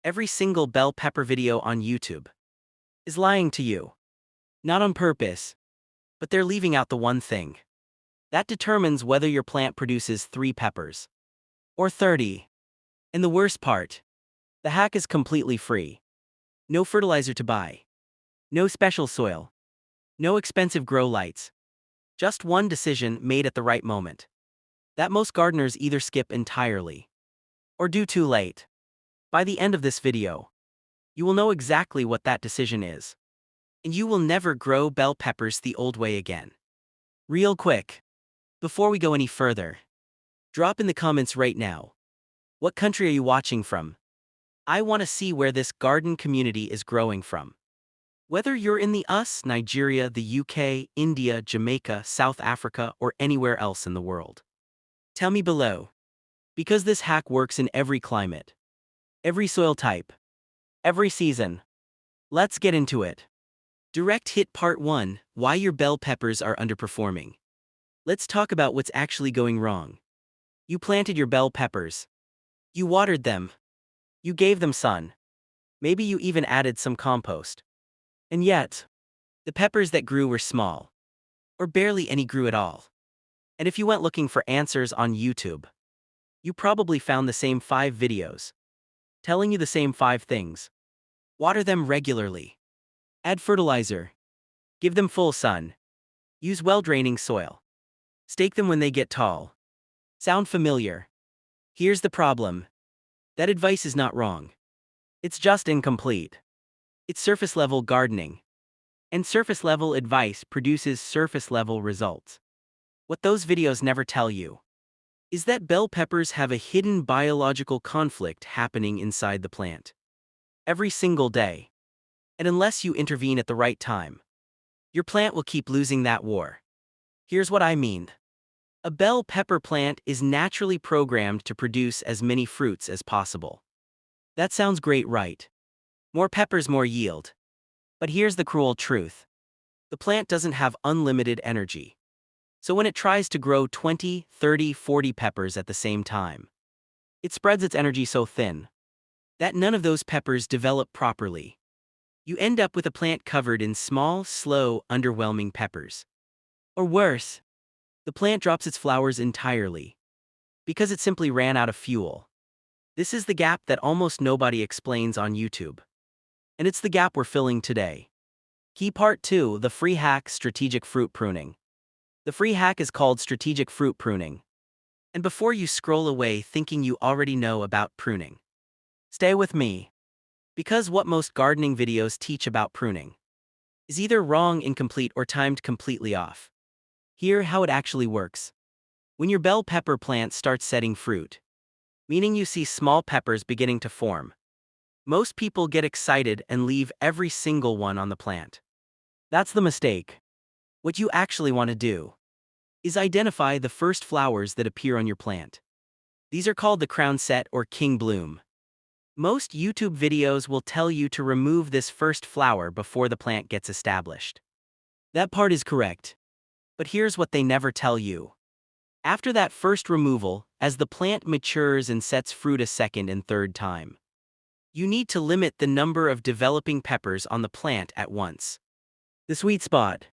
Every single bell pepper video on YouTube is lying to you. Not on purpose, but they're leaving out the one thing that determines whether your plant produces 3 peppers or 30. And the worst part, the hack is completely free. No fertilizer to buy, no special soil, no expensive grow lights. Just one decision made at the right moment that most gardeners either skip entirely or do too late. By the end of this video, you will know exactly what that decision is, and you will never grow bell peppers the old way again. Real quick, before we go any further, drop in the comments right now. What country are you watching from? I want to see where this garden community is growing from. Whether you're in the US, Nigeria, the UK, India, Jamaica, South Africa, or anywhere else in the world. Tell me below. Because this hack works in every climate, every soil type, every season. Let's get into it. Direct hit part 1, why your bell peppers are underperforming. Let's talk about what's actually going wrong. You planted your bell peppers. You watered them. You gave them sun. Maybe you even added some compost. And yet, the peppers that grew were small. Or barely any grew at all. And if you went looking for answers on YouTube, you probably found the same 5 videos, telling you the same 5 things. Water them regularly. Add fertilizer. Give them full sun. Use well-draining soil. Stake them when they get tall. Sound familiar? Here's the problem. That advice is not wrong. It's just incomplete. It's surface-level gardening. And surface-level advice produces surface-level results. What those videos never tell you is that bell peppers have a hidden biological conflict happening inside the plant every single day. And unless you intervene at the right time, your plant will keep losing that war. Here's what I mean. A bell pepper plant is naturally programmed to produce as many fruits as possible. That sounds great, right? More peppers, more yield. But here's the cruel truth. The plant doesn't have unlimited energy. So when it tries to grow 20, 30, 40 peppers at the same time, it spreads its energy so thin that none of those peppers develop properly. You end up with a plant covered in small, slow, underwhelming peppers. Or worse, the plant drops its flowers entirely because it simply ran out of fuel. This is the gap that almost nobody explains on YouTube. And it's the gap we're filling today. Key part 2, the free hack, strategic fruit pruning. The free hack is called strategic fruit pruning. And before you scroll away thinking you already know about pruning, stay with me. Because what most gardening videos teach about pruning is either wrong, incomplete, or timed completely off. Hear how it actually works. When your bell pepper plant starts setting fruit, meaning you see small peppers beginning to form, most people get excited and leave every single one on the plant. That's the mistake. What you actually want to do is identify the first flowers that appear on your plant. These are called the crown set or king bloom. Most YouTube videos will tell you to remove this first flower before the plant gets established. That part is correct. But here's what they never tell you. After that first removal, as the plant matures and sets fruit a second and third time, you need to limit the number of developing peppers on the plant at once. The sweet spot.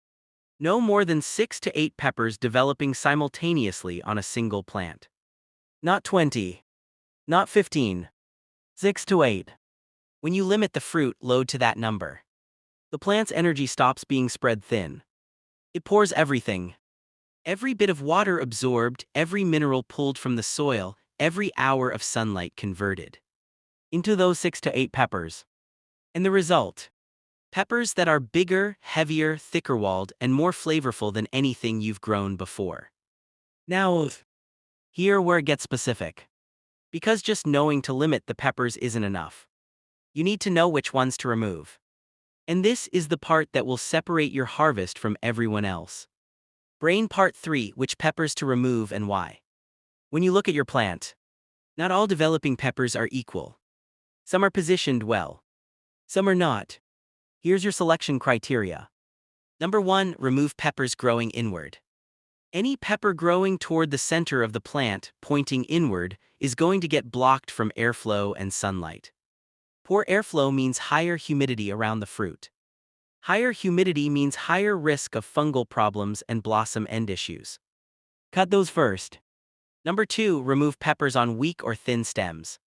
No more than 6 to 8 peppers developing simultaneously on a single plant. Not 20. Not 15. 6 to 8. When you limit the fruit load to that number, the plant's energy stops being spread thin. It pours everything. Every bit of water absorbed, every mineral pulled from the soil, every hour of sunlight converted into those 6 to 8 peppers. And the result? Peppers that are bigger, heavier, thicker-walled, and more flavorful than anything you've grown before. Now, here where it gets specific. Because just knowing to limit the peppers isn't enough. You need to know which ones to remove. And this is the part that will separate your harvest from everyone else. Brain part 3, which peppers to remove and why. When you look at your plant, not all developing peppers are equal. Some are positioned well. Some are not. Here's your selection criteria. Number 1, remove peppers growing inward. Any pepper growing toward the center of the plant, pointing inward, is going to get blocked from airflow and sunlight. Poor airflow means higher humidity around the fruit. Higher humidity means higher risk of fungal problems and blossom end issues. Cut those first. Number 2, remove peppers on weak or thin stems.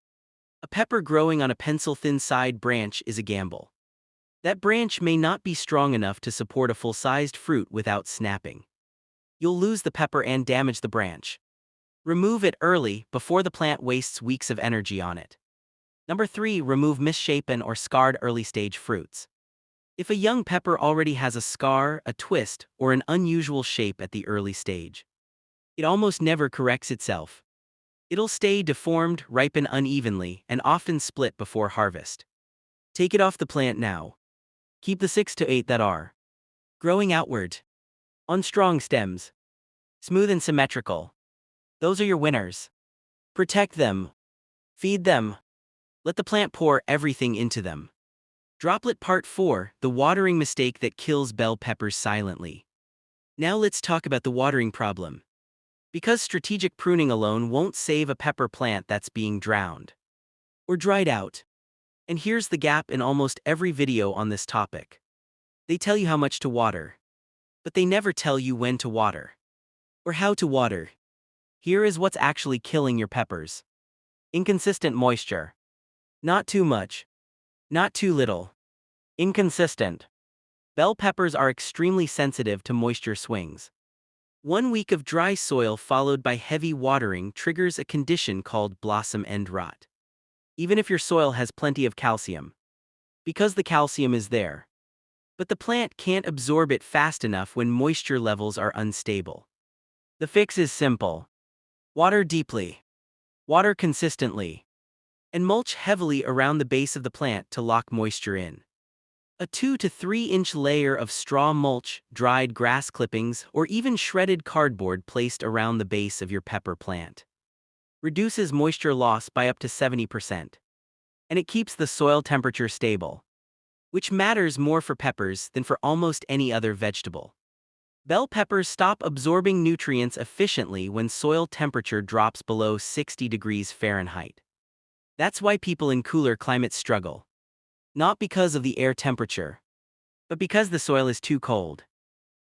A pepper growing on a pencil-thin side branch is a gamble. That branch may not be strong enough to support a full-sized fruit without snapping. You'll lose the pepper and damage the branch. Remove it early before the plant wastes weeks of energy on it. Number 3, remove misshapen or scarred early-stage fruits. If a young pepper already has a scar, a twist, or an unusual shape at the early stage, it almost never corrects itself. It'll stay deformed, ripen unevenly, and often split before harvest. Take it off the plant now. Keep the 6 to 8 that are growing outward, on strong stems, smooth and symmetrical. Those are your winners. Protect them. Feed them. Let the plant pour everything into them. Droplet Part 4, the watering mistake that kills bell peppers silently. Now let's talk about the watering problem. Because strategic pruning alone won't save a pepper plant that's being drowned or dried out. And here's the gap in almost every video on this topic. They tell you how much to water, but they never tell you when to water or how to water. Here is what's actually killing your peppers. Inconsistent moisture. Not too much. Not too little. Inconsistent. Bell peppers are extremely sensitive to moisture swings. 1 week of dry soil followed by heavy watering triggers a condition called blossom end rot. Even if your soil has plenty of calcium. Because the calcium is there. But the plant can't absorb it fast enough when moisture levels are unstable. The fix is simple. Water deeply. Water consistently. And mulch heavily around the base of the plant to lock moisture in. A 2 to 3 inch layer of straw mulch, dried grass clippings, or even shredded cardboard placed around the base of your pepper plant reduces moisture loss by up to 70%. And it keeps the soil temperature stable, which matters more for peppers than for almost any other vegetable. Bell peppers stop absorbing nutrients efficiently when soil temperature drops below 60 degrees Fahrenheit. That's why people in cooler climates struggle. Not because of the air temperature, but because the soil is too cold.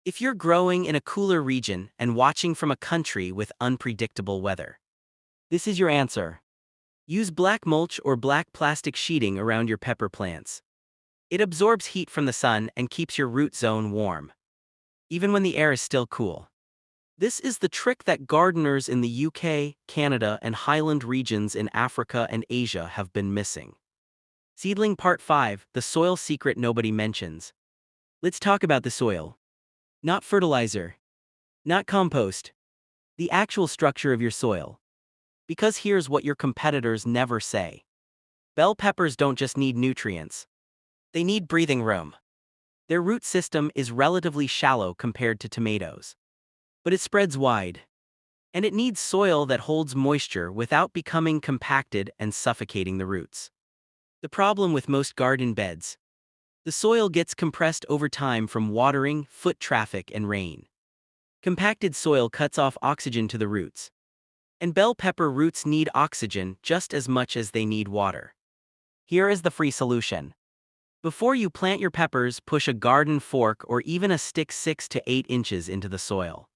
If you're growing in a cooler region and watching from a country with unpredictable weather, this is your answer. Use black mulch or black plastic sheeting around your pepper plants. It absorbs heat from the sun and keeps your root zone warm, even when the air is still cool. This is the trick that gardeners in the UK, Canada, and highland regions in Africa and Asia have been missing. Seedling Part 5, the soil secret nobody mentions. Let's talk about the soil. Not fertilizer. Not compost. The actual structure of your soil. Because here's what your competitors never say. Bell peppers don't just need nutrients. They need breathing room. Their root system is relatively shallow compared to tomatoes. But it spreads wide. And it needs soil that holds moisture without becoming compacted and suffocating the roots. The problem with most garden beds. The soil gets compressed over time from watering, foot traffic, and rain. Compacted soil cuts off oxygen to the roots. And bell pepper roots need oxygen just as much as they need water. Here is the free solution. Before you plant your peppers, push a garden fork or even a stick 6 to 8 inches into the soil.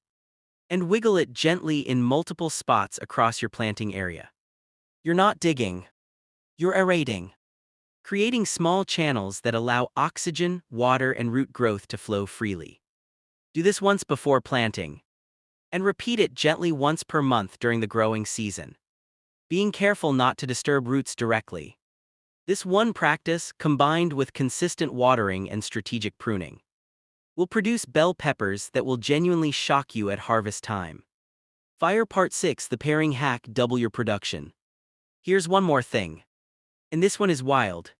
And wiggle it gently in multiple spots across your planting area. You're not digging. You're aerating. Creating small channels that allow oxygen, water, and root growth to flow freely. Do this once before planting. And repeat it gently once per month during the growing season. Being careful not to disturb roots directly. This one practice, combined with consistent watering and strategic pruning, will produce bell peppers that will genuinely shock you at harvest time. Fire Part 6, the pairing hack, double your production. Here's one more thing. And this one is wild.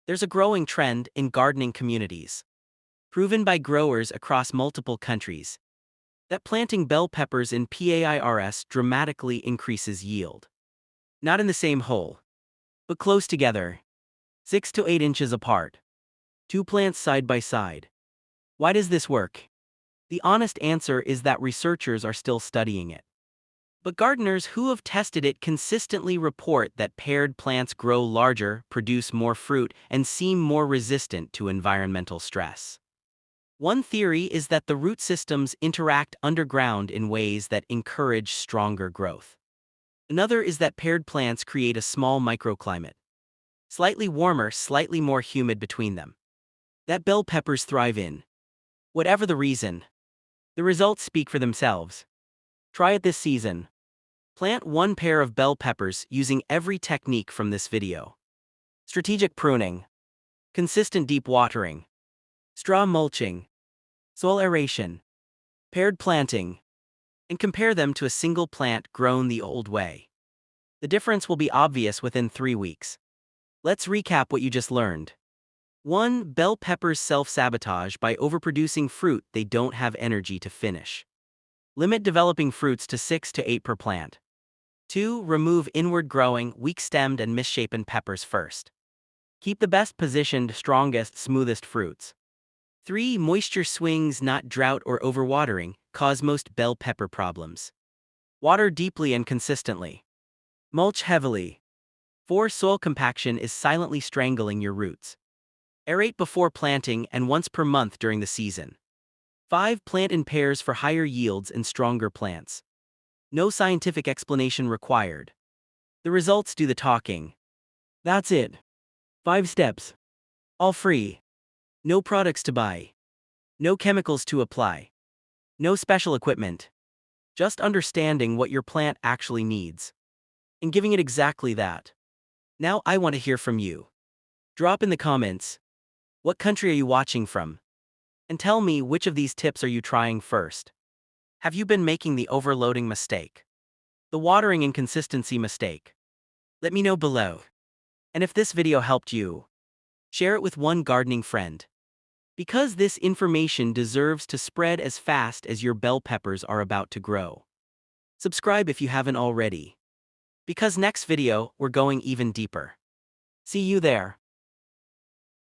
There's a growing trend in gardening communities, proven by growers across multiple countries, that planting bell peppers in PAIRS dramatically increases yield. Not in the same hole, but close together, 6 to 8 inches apart. 2 plants side by side. Why does this work? The honest answer is that researchers are still studying it. But gardeners who have tested it consistently report that paired plants grow larger, produce more fruit, and seem more resistant to environmental stress. One theory is that the root systems interact underground in ways that encourage stronger growth. Another is that paired plants create a small microclimate. Slightly warmer, slightly more humid between them. That bell peppers thrive in. Whatever the reason, the results speak for themselves. Try it this season. Plant one pair of bell peppers using every technique from this video. Strategic pruning, consistent deep watering, straw mulching, soil aeration, paired planting, and compare them to a single plant grown the old way. The difference will be obvious within 3 weeks. Let's recap what you just learned. 1. Bell peppers self-sabotage by overproducing fruit they don't have energy to finish. Limit developing fruits to 6 to 8 per plant. 2. Remove inward-growing, weak-stemmed and misshapen peppers first. Keep the best positioned, strongest, smoothest fruits. 3. Moisture swings, not drought or overwatering, cause most bell pepper problems. Water deeply and consistently. Mulch heavily. 4. Soil compaction is silently strangling your roots. Aerate before planting and once per month during the season. 5. Plant in pairs for higher yields and stronger plants. No scientific explanation required. The results do the talking. That's it. 5 steps. All free. No products to buy. No chemicals to apply. No special equipment. Just understanding what your plant actually needs. And giving it exactly that. Now I want to hear from you. Drop in the comments. What country are you watching from? And tell me, which of these tips are you trying first? Have you been making the overloading mistake? The watering inconsistency mistake? Let me know below. And if this video helped you, share it with one gardening friend. Because this information deserves to spread as fast as your bell peppers are about to grow. Subscribe if you haven't already. Because next video, we're going even deeper. See you there.